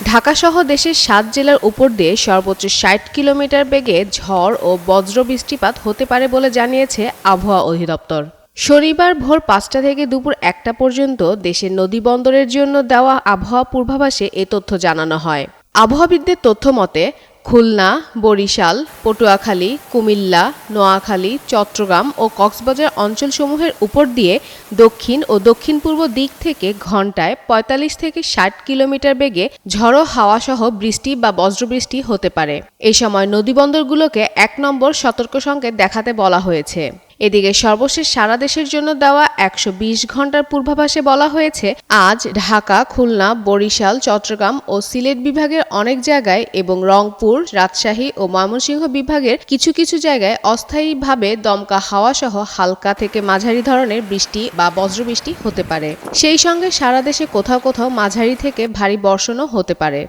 ঢাকাসহ দেশের ৭ জেলার উপর দিয়ে সর্বোচ্চ ৬০ কিলোমিটার বেগে ঝড় ও বজ্র বৃষ্টিপাত হতে পারে বলে জানিয়েছে আবহাওয়া অধিদপ্তর। শনিবার ভোর ৫টা থেকে দুপুর ১টা পর্যন্ত দেশের নদীবন্দরের জন্য দেওয়া আবহাওয়া পূর্বাভাসে এ তথ্য জানানো হয়। আবহাওয়াবিদদের তথ্য মতে খুলনা, বরিশাল, পটুয়াখালী, কুমিল্লা, নোয়াখালী, চট্টগ্রাম ও কক্সবাজার অঞ্চলসমূহের উপর দিয়ে দক্ষিণ ও দক্ষিণ-পূর্ব দিক থেকে ঘণ্টায় ৪৫ থেকে ৬০ কিলোমিটার বেগে ঝড়ো হাওয়াসহ বৃষ্টি বা বজ্রবৃষ্টি হতে পারে। এ সময় নদীবন্দরগুলোকে ১ নম্বর সতর্ক সংকেত দেখাতে বলা হয়েছে। এদিকে সর্বশেষ সারা দেশের জন্য দেওয়া ১২০ ঘন্টার পূর্বাভাসে বলা হয়েছে, আজ ঢাকা, খুলনা, বরিশাল, চট্টগ্রাম ও সিলেট বিভাগের অনেক জায়গায় এবং রংপুর, রাজশাহী ও ময়মনসিংহ বিভাগের কিছু কিছু জায়গায় অস্থায়ীভাবে দমকা হাওয়াসহ হালকা থেকে মাঝারি ধরনের বৃষ্টি বা বজ্রবৃষ্টি হতে পারে। সেই সঙ্গে সারা দেশে কোথাও কোথাও মাঝারি থেকে ভারী বর্ষণও হতে পারে।